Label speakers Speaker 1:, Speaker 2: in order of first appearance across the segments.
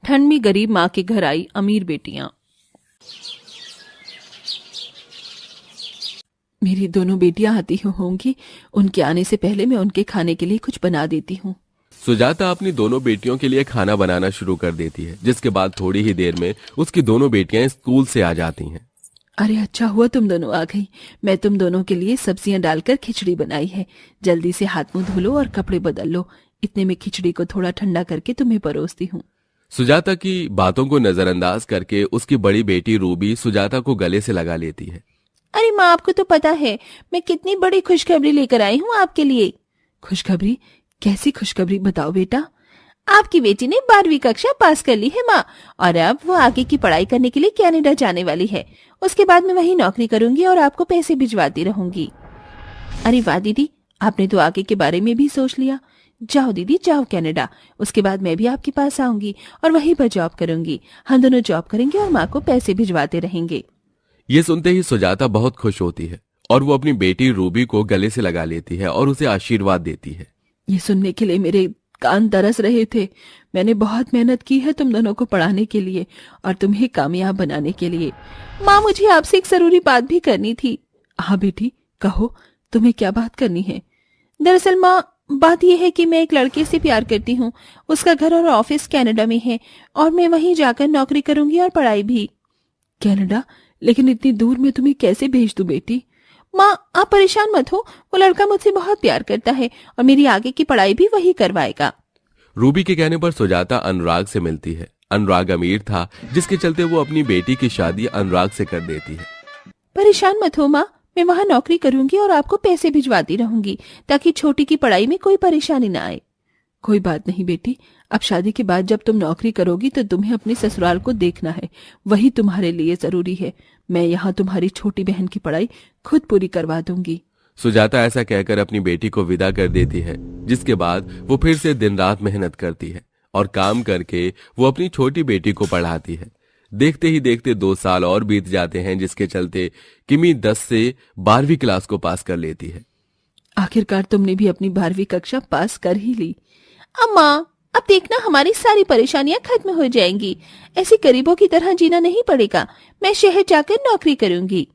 Speaker 1: ठंड में गरीब माँ के घर आई अमीर बेटियां। मेरी दोनों बेटियां आती होंगी, उनके आने से पहले मैं उनके खाने के लिए कुछ बना देती हूँ।
Speaker 2: सुजाता अपनी दोनों बेटियों के लिए खाना बनाना शुरू कर देती है, जिसके बाद थोड़ी ही देर में उसकी दोनों बेटियां स्कूल से आ जाती हैं।
Speaker 1: अरे अच्छा हुआ तुम दोनों आ गई। मैं तुम दोनों के लिए सब्जियां डालकर खिचड़ी बनाई है। जल्दी से हाथ मुंह धो लो और कपड़े बदल लो। इतने में खिचड़ी को थोड़ा ठंडा करके तुम्हें परोसती हूँ।
Speaker 2: सुजाता की बातों को नजरअंदाज करके उसकी बड़ी बेटी रूबी सुजाता को गले से लगा लेती है।
Speaker 1: अरे माँ, आपको तो पता है मैं कितनी बड़ी खुशखबरी लेकर आई हूँ आपके लिए। खुशखबरी? कैसी खुशखबरी, बताओ बेटा। आपकी बेटी ने 12वीं कक्षा पास कर ली है माँ, और अब वो आगे की पढ़ाई करने के लिए कनाडा जाने वाली है। उसके बाद मैं वहीं नौकरी करूंगी और आपको पैसे भिजवाती रहूंगी। अरे वाह दीदी, आपने तो आगे के बारे में भी सोच लिया। जाओ दीदी जाओ कनाडा, उसके बाद मैं भी आपके पास आऊंगी और वहीं पर जॉब करूंगी। हम दोनों जॉब करेंगे और माँ को पैसे भिजवाते रहेंगे।
Speaker 2: ये सुनते ही सुजाता बहुत खुश होती है और वो अपनी बेटी रूबी को गले से लगा लेती है और उसे आशीर्वाद देती है।
Speaker 1: ये सुनने के लिए मेरे कान तरस रहे थे। मैंने बहुत मेहनत की है तुम दोनों को पढ़ाने के लिए और तुम्हें कामयाब बनाने के लिए। माँ, मुझे आपसे एक जरूरी बात भी करनी थी। हाँ बेटी, कहो, तुम्हें क्या बात करनी है? दरअसल माँ, बात यह है कि मैं एक लड़के से प्यार करती हूँ। उसका घर और ऑफिस कनाडा में है और मैं वहीं जाकर नौकरी करूंगी और पढ़ाई भी। कनाडा? लेकिन इतनी दूर मैं तुम्हें कैसे भेज दूं बेटी? माँ, आप परेशान मत हो, वो लड़का मुझसे बहुत प्यार करता है और मेरी आगे की पढ़ाई भी वही करवाएगा।
Speaker 2: रूबी के कहने पर सुजाता अनुराग से मिलती है। अनुराग अमीर था, जिसके चलते वो अपनी बेटी की शादी अनुराग से कर देती है।
Speaker 1: परेशान मत हो माँ, मैं वहाँ नौकरी करूंगी और आपको पैसे भिजवाती रहूंगी ताकि छोटी की पढ़ाई में कोई परेशानी ना आए। कोई बात नहीं बेटी, अब शादी के बाद जब तुम नौकरी करोगी तो तुम्हें अपने ससुराल को देखना है, वही तुम्हारे लिए जरूरी है। मैं यहाँ तुम्हारी छोटी बहन की पढ़ाई खुद पूरी करवा दूंगी।
Speaker 2: सुजाता ऐसा कहकर अपनी बेटी को विदा कर देती है, जिसके बाद वो फिर से दिन रात मेहनत करती है और काम करके वो अपनी छोटी बेटी को पढ़ाती है। देखते ही देखते 2 साल और बीत जाते हैं, जिसके चलते किमी 10 से 12वीं क्लास को पास कर लेती है।
Speaker 1: आखिरकार तुमने भी अपनी 12वीं कक्षा पास कर ही ली। अम्मा, अब देखना हमारी सारी परेशानियां खत्म हो जाएंगी। ऐसे गरीबों की तरह जीना नहीं पड़ेगा। मैं शहर जाकर नौकरी करूंगी।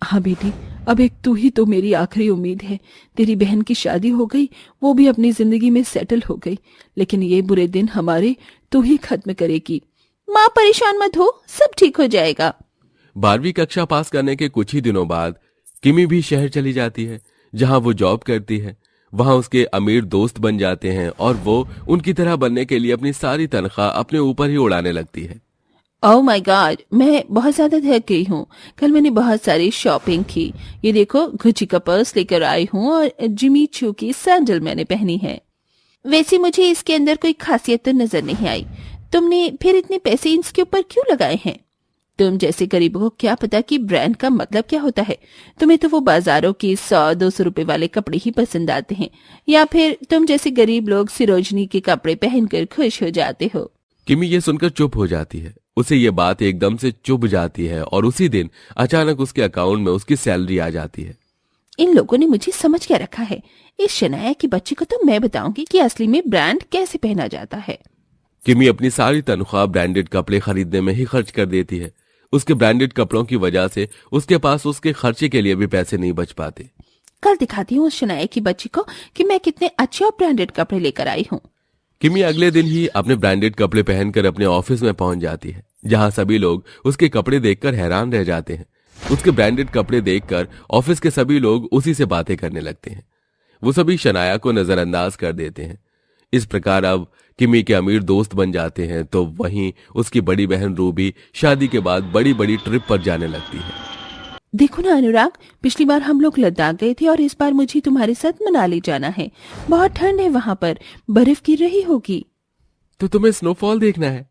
Speaker 1: हाँ बेटी, अब एक तू ही तो मेरी आखिरी उम्मीद है। तेरी बहन की शादी हो गई, वो भी अपनी जिंदगी में सेटल हो गई, लेकिन ये बुरे दिन हमारे तू ही खत्म करेगी। माँ, परेशान मत हो, सब ठीक हो जाएगा।
Speaker 2: 12वीं कक्षा पास करने के कुछ ही दिनों बाद किमी भी शहर चली जाती है, जहां वो जॉब करती है। वहां उसके अमीर दोस्त बन जाते हैं और वो उनकी तरह बनने के लिए अपनी सारी तनख्वाह अपने ऊपर ही उड़ाने लगती है।
Speaker 1: ओह माय गॉड, मैं बहुत ज्यादा थक गई हूँ। कल मैंने बहुत सारी शॉपिंग की। ये देखो, गुच्ची का पर्स लेकर आई हूँ और जिमी चू की सैंडल मैंने पहनी है। वैसे मुझे इसके अंदर कोई खासियत तो नजर नहीं आई। तुमने फिर इतने पैसे इसके ऊपर क्यों लगाए हैं? तुम जैसे गरीबों को क्या पता कि ब्रांड का मतलब क्या होता है। तुम्हें तो वो बाजारों की 100-200 रुपए वाले कपड़े ही पसंद आते हैं, या फिर तुम जैसे गरीब लोग सिरोजनी के कपड़े पहनकर खुश हो जाते हो।
Speaker 2: किमी ये सुनकर चुप हो जाती है। उसे ये बात एकदम से चुभ जाती है और उसी दिन अचानक उसके अकाउंट में उसकी सैलरी आ जाती है।
Speaker 1: इन लोगों ने मुझे समझ क्या रखा है। इस शनाया की बच्ची को तो मैं बताऊंगी कि असली में ब्रांड कैसे पहना जाता है।
Speaker 2: किमी अपनी सारी तनख्वाह ब्रांडेड कपड़े खरीदने में ही खर्च कर देती है। उसके ब्रांडेड कपड़ों की वजह से उसके पास उसके खर्चे के लिए भी पैसे नहीं बच पाते।
Speaker 1: कल दिखाती हूँ उस शनाया की बच्ची को कि मैं कितने अच्छे और ब्रांडेड कपड़े लेकर आई हूँ।
Speaker 2: किमी अगले दिन ही अपने ब्रांडेड कपड़े पहनकर अपने ऑफिस में पहुंच जाती है, जहां सभी लोग उसके कपड़े देखकर हैरान रह जाते हैं। उसके ब्रांडेड कपड़े देखकर ऑफिस के सभी लोग उसी से बातें करने लगते हैं। वो सभी शनाया को नजरअंदाज कर देते हैं। इस प्रकार अब किमी के अमीर दोस्त बन जाते हैं, तो वहीं उसकी बड़ी बहन रूबी शादी के बाद बड़ी बड़ी ट्रिप पर जाने लगती है।
Speaker 1: देखो ना अनुराग, पिछली बार हम लोग लद्दाख गए थे और इस बार मुझे तुम्हारे साथ मनाली जाना है। बहुत ठंड है वहां पर, बर्फ गिर रही होगी।
Speaker 2: तो तुम्हें स्नोफॉल देखना है?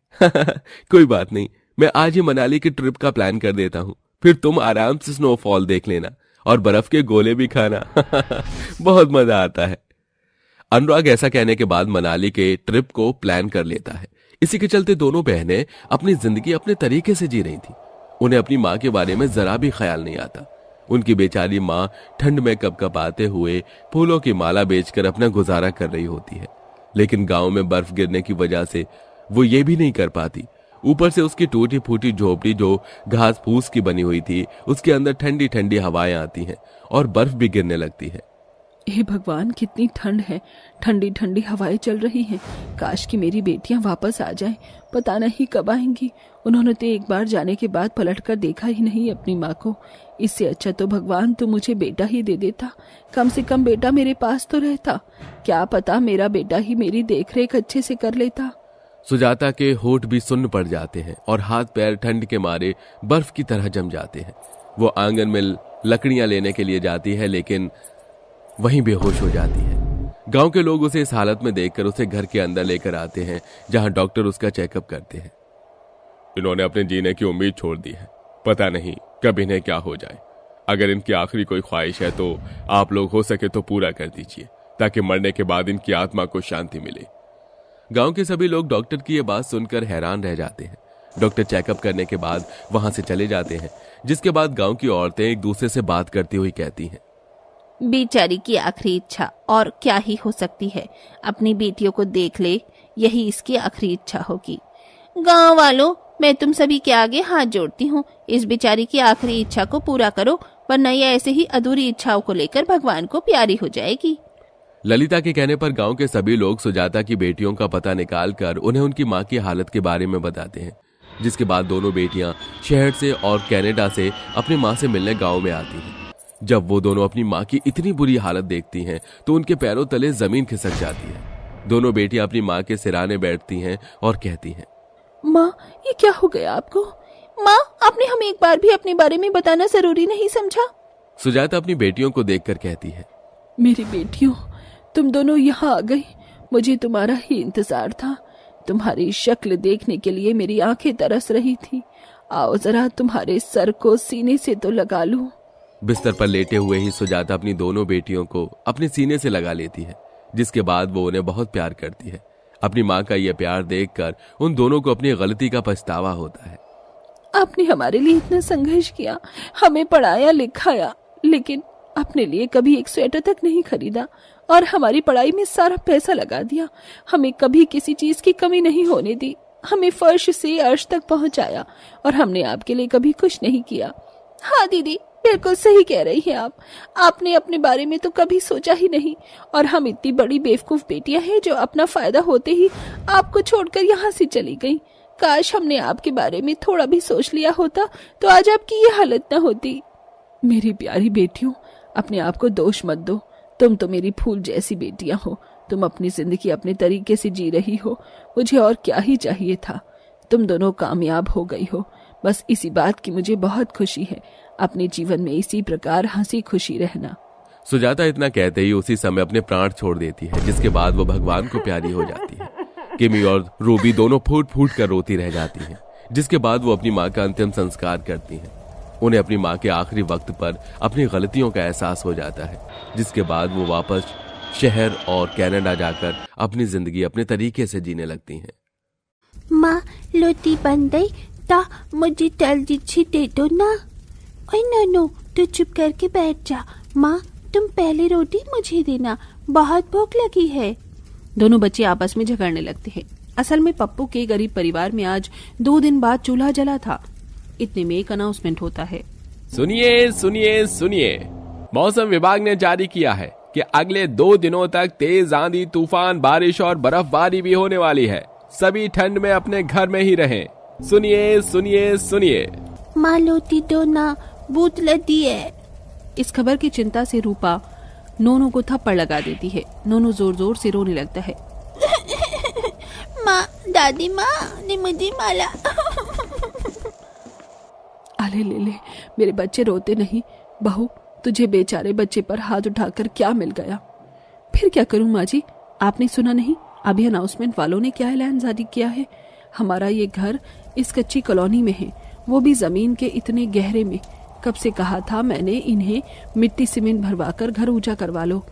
Speaker 2: कोई बात नहीं, मैं आज ही मनाली की ट्रिप का प्लान कर देता हूँ, फिर तुम आराम से स्नोफॉल देख लेना और बर्फ के गोले भी खाना। बहुत मजा आता है। अनुराग ऐसा कहने के बाद मनाली के ट्रिप को प्लान कर लेता है। इसी के चलते दोनों बहनें अपनी जिंदगी अपने तरीके से जी रही थी। उन्हें अपनी माँ के बारे में जरा भी ख्याल नहीं आता। उनकी बेचारी माँ ठंड में कपकपाते हुए फूलों की माला बेचकर अपना गुजारा कर रही होती है, लेकिन गांव में बर्फ गिरने की वजह से वो ये भी नहीं कर पाती। ऊपर से उसकी टूटी फूटी झोपड़ी जो घास फूस की बनी हुई थी, उसके अंदर ठंडी ठंडी हवाएं आती हैं और बर्फ भी गिरने लगती है।
Speaker 1: हे भगवान, कितनी ठंड है, ठंडी ठंडी हवाएं चल रही हैं। काश कि मेरी बेटियां वापस आ जाएं, पता नहीं कब आएंगी। उन्होंने तो एक बार जाने के बाद पलटकर देखा ही नहीं अपनी माँ को। इससे अच्छा तो भगवान तू मुझे बेटा ही दे देता, कम से कम बेटा मेरे पास तो रहता। क्या पता मेरा बेटा ही मेरी देखरेख अच्छे से कर लेता।
Speaker 2: सुजाता के होठ भी सुन्न पड़ जाते हैं और हाथ पैर ठंड के मारे बर्फ की तरह जम जाते हैं। वो आंगन में लकड़ियां लेने के लिए जाती है, लेकिन वहीं बेहोश हो जाती है। गांव के लोग उसे इस हालत में देखकर उसे घर के अंदर लेकर आते हैं, जहां डॉक्टर उसका चेकअप करते हैं। इन्होंने अपने जीने की उम्मीद छोड़ दी है, पता नहीं कब इन्हें क्या हो जाए। अगर इनकी आखिरी कोई ख्वाहिश है तो आप लोग हो सके तो पूरा कर दीजिए, ताकि मरने के बाद इनकी आत्मा को शांति मिले। गांव के सभी लोग डॉक्टर की यह बात सुनकर हैरान रह जाते हैं। डॉक्टर चेकअप करने के बाद वहां से चले जाते हैं, जिसके बाद गांव की औरतें एक दूसरे से बात करती हुई कहती हैं,
Speaker 3: बेचारी की आखिरी इच्छा और क्या ही हो सकती है। अपनी बेटियों को देख ले, यही इसकी आखिरी इच्छा होगी। गांव वालों, मैं तुम सभी के आगे हाथ जोड़ती हूँ, इस बेचारी की आखिरी इच्छा को पूरा करो, वरना ये ऐसे ही अधूरी इच्छाओं को लेकर भगवान को प्यारी हो जाएगी।
Speaker 2: ललिता के कहने पर गांव के सभी लोग सुजाता की बेटियों का पता निकालकर उन्हें उनकी मां की हालत के बारे में बताते हैं, जिसके बाद दोनों बेटियां शहर से और कनाडा से अपनी मां से मिलने गांव में आती हैं। जब वो दोनों अपनी मां की इतनी बुरी हालत देखती हैं तो उनके पैरों तले जमीन खिसक जाती है। दोनों बेटियां अपनी मां के सिराने बैठती हैं और कहती हैं,
Speaker 1: माँ, ये क्या हो गया आपको?
Speaker 3: माँ, आपने हमें एक बार भी अपने बारे में बताना जरूरी नहीं समझा?
Speaker 2: सुजाता अपनी बेटियों को देखकर कहती है,
Speaker 1: मेरी बेटियों, तुम दोनों यहाँ आ गई। मुझे तुम्हारा ही इंतजार था। तुम्हारी शक्ल देखने के लिए मेरी आंखें तरस रही थी। आओ जरा तुम्हारे सर को सीने से तो लगा लूं।
Speaker 2: बिस्तर पर लेटे हुए ही सुजाता अपनी दोनों बेटियों को अपने सीने से लगा लेती है, जिसके बाद वो उन्हें बहुत प्यार करती है। अपनी माँ का यह प्यार देखकर उन दोनों को अपनी गलती का पछतावा होता है।
Speaker 1: आपने हमारे लिए इतना संघर्ष किया, हमें पढ़ाया लिखाया, लेकिन अपने लिए कभी एक स्वेटर तक नहीं खरीदा और हमारी पढ़ाई में सारा पैसा लगा दिया। हमें कभी किसी चीज की कमी नहीं होने दी। हमें फर्श से अर्श तक पहुंचाया और हमने आपके लिए कभी कुछ नहीं किया। हाँ दीदी, बिल्कुल सही कह रही हैं आप। आपने अपने बारे में तो कभी सोचा ही नहीं, और हम इतनी बड़ी बेवकूफ बेटियां हैं जो अपना फायदा होते ही आपको छोड़कर यहाँ से चली गई। काश हमने आपके बारे में थोड़ा भी सोच लिया होता तो आज आपकी ये हालत न होती। मेरी प्यारी बेटियों, अपने आप को दोष मत दो। तुम तो मेरी फूल जैसी बेटियां हो। तुम अपनी जिंदगी अपने तरीके से जी रही हो। मुझे और क्या ही चाहिए था। तुम दोनों कामयाब हो गई हो, बस इसी बात की मुझे बहुत खुशी है। अपने जीवन में इसी प्रकार हंसी खुशी रहना।
Speaker 2: सुजाता इतना कहते ही उसी समय अपने प्राण छोड़ देती है, जिसके बाद वो भगवान को प्यारी हो जाती है। किमी और रूबी दोनों फूट फूट कर रोती रह जाती हैं, जिसके बाद वो अपनी माँ का अंतिम संस्कार करती हैं। उन्हें अपनी माँ के आखिरी वक्त पर अपनी गलतियों का एहसास हो जाता है, जिसके बाद वो वापस शहर और कनाडा जाकर अपनी जिंदगी अपने तरीके से जीने लगती हैं।
Speaker 3: माँ, रोटी बन गई तो मुझे जल्दी दे दो ना। ओए नानो, तू चुप करके बैठ जा। माँ, तुम पहले रोटी मुझे देना, बहुत भूख लगी है।
Speaker 1: दोनों बच्चे आपस में झगड़ने लगते हैं। असल में पप्पू के गरीब परिवार में आज 2 दिन बाद चूल्हा जला था। इतने में एक अनाउंसमेंट होता है।
Speaker 2: सुनिए सुनिए सुनिए, मौसम विभाग ने जारी किया है कि अगले 2 दिनों तक तेज आंधी, तूफान, बारिश और बर्फबारी भी होने वाली है। सभी ठंड में अपने घर में ही रहें। सुनिए सुनिए सुनिए।
Speaker 3: माँ, रोटी दो ना, भूख लगी है।
Speaker 1: इस खबर की चिंता से रूपा नोनू को थप्पड़ लगा देती है। नोनू जोर जोर से रोने लगता है।
Speaker 3: माँ, दादी माँ ने मुझे मारा।
Speaker 1: अले ले ले, मेरे बच्चे रोते नहीं। बहू, तुझे बेचारे बच्चे पर हाथ उठाकर क्या मिल गया? फिर क्या करूं माँ जी? आपने सुना नहीं, अभी अनाउंसमेंट वालों ने क्या ऐलान जारी किया है? हमारा ये घर इस कच्ची कॉलोनी में है, वो भी जमीन के इतने गहरे में। कब से कहा था मैंने इन्हें मिट्टी सीमेंट भरवाकर घर ऊंचा करवा लो।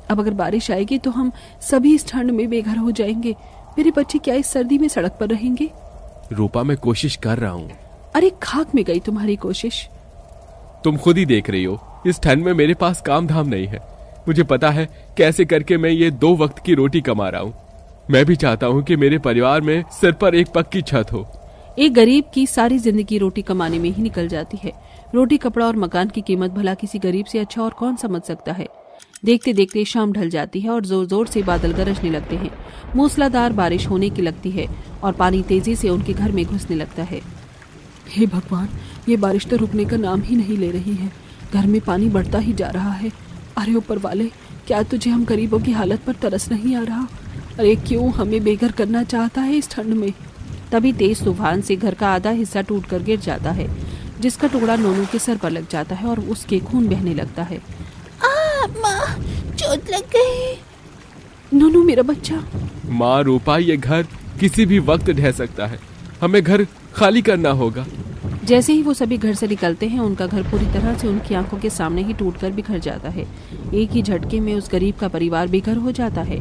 Speaker 1: अब अगर बारिश आएगी तो हम सभी इस ठंड में बेघर हो जाएंगे। मेरे बच्चे क्या इस सर्दी में सड़क पर रहेंगे?
Speaker 2: रूपा, मैं कोशिश कर रहा हूँ।
Speaker 1: अरे खाक में गई तुम्हारी कोशिश।
Speaker 2: तुम खुद ही देख रही हो, इस ठंड में मेरे पास काम धाम नहीं है। मुझे पता है कैसे करके मैं ये 2 वक्त की रोटी कमा रहा हूँ। मैं भी चाहता हूँ कि मेरे परिवार में सिर पर एक पक्की छत हो।
Speaker 1: एक गरीब की सारी जिंदगी रोटी कमाने में ही निकल जाती है। रोटी, कपड़ा और मकान की कीमत भला किसी गरीब से अच्छा और कौन समझ सकता है। देखते देखते शाम ढल जाती है और जोर जोर से बादल गरजने लगते हैं। मूसलाधार बारिश होने की लगती है और पानी तेजी से उनके घर में घुसने लगता है। हे भगवान, ये बारिश तो रुकने का नाम ही नहीं ले रही है। घर में पानी बढ़ता ही जा रहा है। अरे ऊपर वाले, क्या तुझे हम गरीबों की हालत पर तरस नहीं आ रहा? अरे क्यों हमें बेघर करना चाहता है इस ठंड में? तभी तेज तूफान से घर का आधा हिस्सा टूटकर गिर जाता है, जिसका टुकड़ा नोनू के सर पर लग जाता है और उसके खून बहने लगता है।
Speaker 3: माँ, चोट लग गई।
Speaker 1: नोनू मेरा बच्चा।
Speaker 2: माँ रूपा, ये घर किसी भी वक्त ढह सकता है। हमें घर खाली करना होगा।
Speaker 1: जैसे ही वो सभी घर से निकलते हैं, उनका घर पूरी तरह से उनकी आंखों के सामने ही टूटकर बिखर जाता है। एक ही झटके में उस गरीब का परिवार बेघर हो जाता है।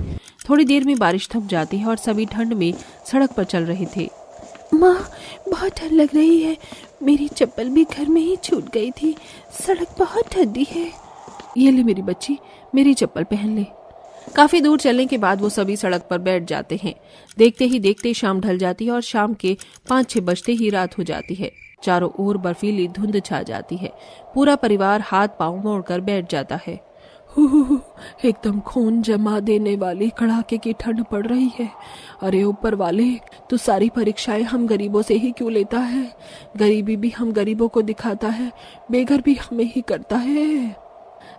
Speaker 1: थोड़ी देर में बारिश थम जाती है और सभी ठंड में सड़क पर चल रहे थे। माँ, बहुत ठंड लग रही है। मेरी चप्पल भी घर में ही छूट गई थी। सड़क बहुत ठंडी है। ये ले मेरी बच्ची, मेरी चप्पल पहन ले। काफी दूर चलने के बाद वो सभी सड़क पर बैठ जाते हैं। देखते ही देखते शाम ढल जाती है और शाम के 5-6 बजते ही रात हो जाती है। चारों ओर बर्फीली धुंध छा जाती है। पूरा परिवार हाथ पांव मोड़कर बैठ जाता है। एकदम खून जमा देने वाली कड़ाके की ठंड पड़ रही है। अरे ऊपर वाले, तू सारी परीक्षाएं हम गरीबों से ही क्यों लेता है? गरीबी भी हम गरीबों को दिखाता है, बेघर भी हमें ही करता है।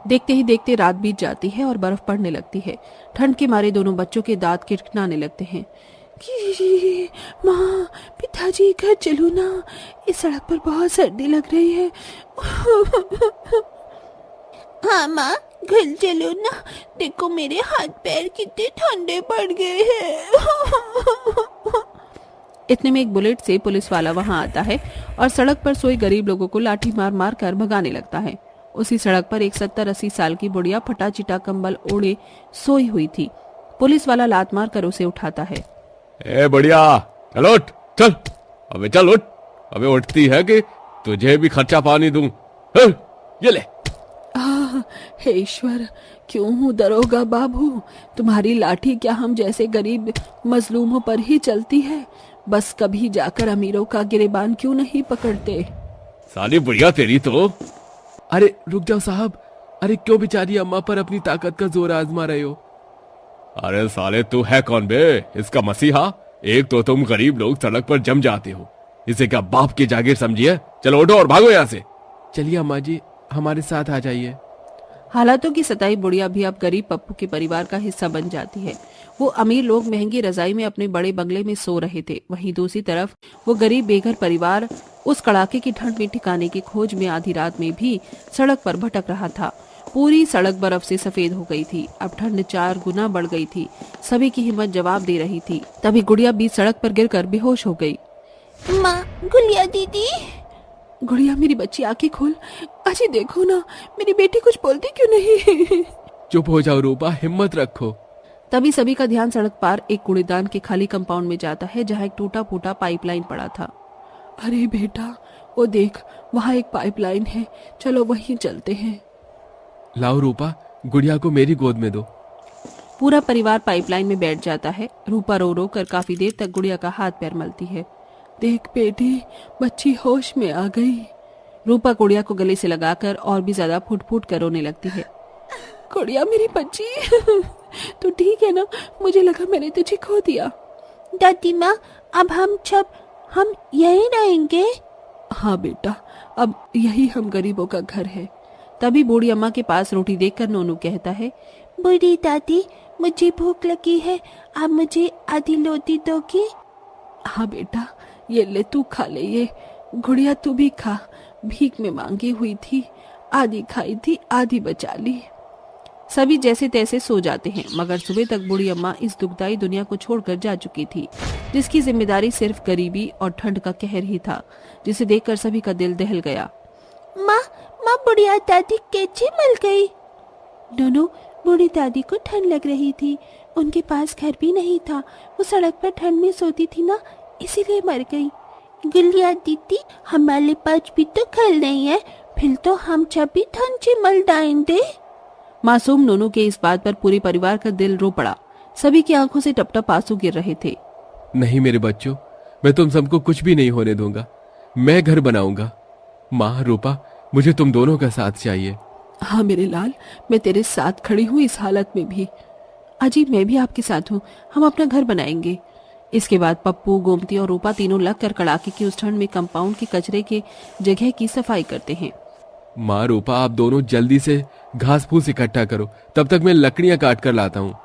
Speaker 1: देखते ही देखते रात बीत जाती है और बर्फ पड़ने लगती है। ठंड के मारे दोनों बच्चों के दांत किरकिराने लगते हैं। माँ, पिताजी घर चलो ना, इस सड़क पर बहुत सर्दी लग रही है।
Speaker 3: हाँ माँ, घर चलो ना। देखो मेरे हाथ पैर कितने ठंडे पड़ गए हैं।
Speaker 1: इतने में एक बुलेट से पुलिस वाला वहां आता है और सड़क पर सोए गरीब लोगों को लाठी मार मार कर भगाने लगता है। उसी सड़क पर एक 70-80 साल की बुढ़िया फटा चिटा कंबल ओढ़े सोई हुई थी। पुलिस वाला लात मार कर उसे उठाता है।
Speaker 2: ए बढ़िया, चल उठ, चल, अबे चल उठ। अबे उठती है कि तुझे भी खर्चा पानी दूं? ये ले।
Speaker 1: हे ईश्वर, क्यों हूँ दरोगा बाबू? तुम्हारी लाठी क्या हम जैसे गरीब मजलूमों पर ही चलती है? बस कभी जाकर अमीरों का गिरेबान क्यों नहीं पकड़ते?
Speaker 2: साली बुढ़िया तेरी तो। अरे रुक जाओ साहब, अरे क्यों बेचारी अम्मा पर अपनी ताकत का जोर आजमा रहे हो? अरे साले तू है कौन बे? इसका मसीहा? एक तो तुम गरीब लोग सड़क पर जम जाते हो, इसे क्या बाप की जागीर समझिए? चलो उठो और भागो यहाँ से। चलिए अम्मा जी, हमारे साथ आ जाइए।
Speaker 1: हालातों की सताई बुढ़िया भी अब गरीब पप्पू के परिवार का हिस्सा बन जाती है। वो अमीर लोग महंगी रजाई में अपने बड़े बंगले में सो रहे थे। वहीं दूसरी तरफ वो गरीब बेघर परिवार उस कड़ाके की ठंड में ठिकाने की खोज में आधी रात में भी सड़क पर भटक रहा था। पूरी सड़क बर्फ से सफेद हो गई थी। अब ठंड 4 गुना बढ़ गई थी। सभी की हिम्मत जवाब दे रही थी। तभी गुड़िया बीच सड़क पर गिरकर बेहोश हो गई।
Speaker 3: माँ, गुड़िया दीदी।
Speaker 1: गुड़िया मेरी बच्ची, आंखें खोल। अजी देखो ना, मेरी बेटी कुछ बोलती क्यों नहीं?
Speaker 2: चुप हो जाओ रूपा, हिम्मत रखो।
Speaker 1: तभी सभी का ध्यान सड़क पार एक कूड़ेदान के खाली कंपाउंड में जाता है, जहाँ एक टूटा फूटा पाइपलाइन पड़ा था। अरे बेटा, वो देख, वहाँ एक पाइपलाइन है, चलो वहीं चलते हैं।
Speaker 2: लाओ रूपा, गुड़िया को मेरी गोद में दो।
Speaker 1: पूरा परिवार पाइपलाइन में बैठ जाता है। रूपा रो रो कर काफी देर तक गुड़िया का हाथ पैर मलती है। देख बेटी, बच्ची होश में आ गई। रूपा गुड़िया को गले से लगाकर और भी ज्यादा फुट फुट कर रोने लगती है। गुड़िया मेरी बच्ची, तू ठीक है ना? मुझे लगा मैंने तुझे खो दिया।
Speaker 3: दादी माँ, अब हम यहीं रहेंगे?
Speaker 1: हाँ बेटा, अब यही हम गरीबों का घर है। तभी बूढ़ी अम्मा के पास रोटी देखकर नोनू कहता है,
Speaker 3: बूढ़ी दादी, मुझे भूख लगी है, आप मुझे आधी रोटी दोगी?
Speaker 1: हाँ बेटा, ये ले, तू खा ले ये। गुड़िया तू भी खा, भीख में मांगी हुई थी, आधी खाई थी, आधी बचा ली। सभी जैसे तैसे सो जाते हैं, मगर सुबह तक बूढ़ी अम्मा इस दुखदाई दुनिया को छोड़कर जा चुकी थी, जिसकी जिम्मेदारी सिर्फ गरीबी और ठंड का कहर ही था, जिसे देखकर सभी का दिल दहल गया।
Speaker 3: माँ, बुढ़िया दादी कैसे मर गई?
Speaker 1: नोनू,
Speaker 3: बूढ़ी दादी को ठंड लग रही थी, उनके पास घर भी नहीं था, वो सड़क पर ठंड में सोती थी ना, इसीलिए मर गई। गुड़िया दीदी, हमारे पास भी तो घर नहीं है, फिर तो हम जब भी ठंड से मर जाएंगे।
Speaker 1: मासूम नोनू के इस बात पर पूरे परिवार का दिल रो पड़ा। सभी की आंखों से टप-टप आंसू गिर रहे थे।
Speaker 2: नहीं मेरे बच्चों, मैं तुम सबको कुछ भी नहीं होने दूंगा। मैं घर बनाऊंगा। माँ, रूपा, मुझे तुम दोनों का साथ चाहिए।
Speaker 1: हाँ मेरे लाल, मैं तेरे साथ खड़ी हूँ इस हालत में भी। अजी, मैं भी आपके साथ हूँ, हम अपना घर बनाएंगे। इसके बाद पप्पू, गोमती और रूपा तीनों लगकर कड़ाके की उस ठंड में कंपाउंड के कचरे के जगह की सफाई करते हैं।
Speaker 2: माँ, रूपा, आप दोनों जल्दी से घास फूस इकट्ठा करो, तब तक मैं लकड़ियां काट कर लाता हूँ।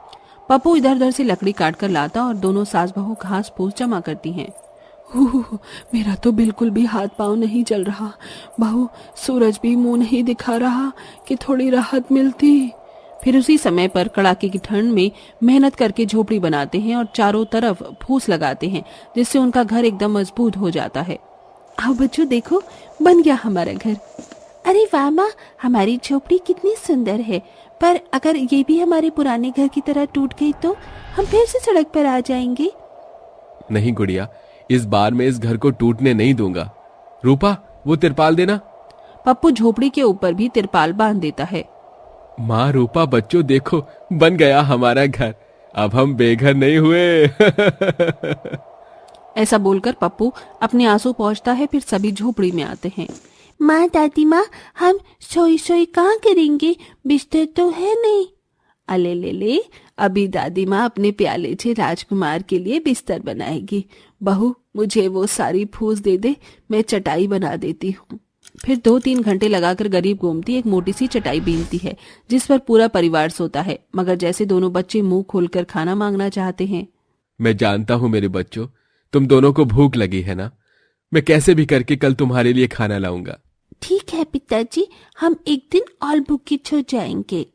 Speaker 1: पप्पू इधर उधर से लकड़ी काट कर लाता और दोनों सास बहू घास फूस जमा करती हैं। मेरा तो बिल्कुल भी हाथ पांव नहीं चल रहा। बहू, सूरज भी मुंह नहीं दिखा रहा कि थोड़ी राहत मिलती। फिर उसी समय पर कड़ाके की ठंड में मेहनत करके झोपड़ी बनाते हैं और चारों तरफ फूस लगाते हैं, जिससे उनका घर एकदम मजबूत हो जाता है। आओ बच्चों, देखो बन गया हमारा घर। अरे वाह माँ, हमारी झोपड़ी कितनी सुंदर है। पर अगर ये भी हमारे पुराने घर की तरह टूट गई तो हम फिर से सड़क पर आ जाएंगे।
Speaker 2: नहीं गुड़िया, इस बार मैं इस घर को टूटने नहीं दूंगा। रूपा, वो तिरपाल देना।
Speaker 1: पप्पू झोपड़ी के ऊपर भी तिरपाल बांध देता है।
Speaker 2: माँ, रूपा, बच्चों देखो, बन गया हमारा घर। अब हम बेघर नहीं हुए।
Speaker 1: ऐसा बोलकर पप्पू अपने आंसू पोंछता है। फिर सभी झोपड़ी में आते हैं। माँ, दादी माँ, हम सोई सोई कहाँ करेंगे, बिस्तर तो है नहीं। अले ले ले, अभी दादी माँ अपने प्याले से राजकुमार के लिए बिस्तर बनाएगी। बहू, मुझे वो सारी फूस दे दे, मैं चटाई बना देती हूँ। फिर 2-3 घंटे लगाकर गरीब गोमती एक मोटी सी चटाई बीनती है, जिस पर पूरा परिवार सोता है। मगर जैसे दोनों बच्चे मुंह खोलकर खाना मांगना चाहते हैं।
Speaker 2: मैं जानता हूँ मेरे बच्चों, तुम दोनों को भूख लगी है ना। मैं कैसे भी करके कल तुम्हारे लिए खाना लाऊंगा।
Speaker 3: ठीक है पिताजी, हम एक दिन और भूखे हो जाएंगे।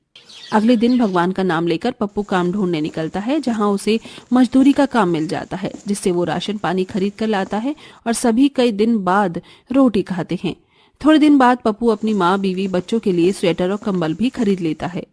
Speaker 1: अगले दिन भगवान का नाम लेकर पप्पू काम ढूंढने निकलता है, जहां उसे मजदूरी का काम मिल जाता है, जिससे वो राशन पानी खरीद कर लाता है और सभी कई दिन बाद रोटी खाते हैं। थोड़े दिन बाद पप्पू अपनी माँ, बीवी, बच्चों के लिए स्वेटर और कंबल भी खरीद लेता है।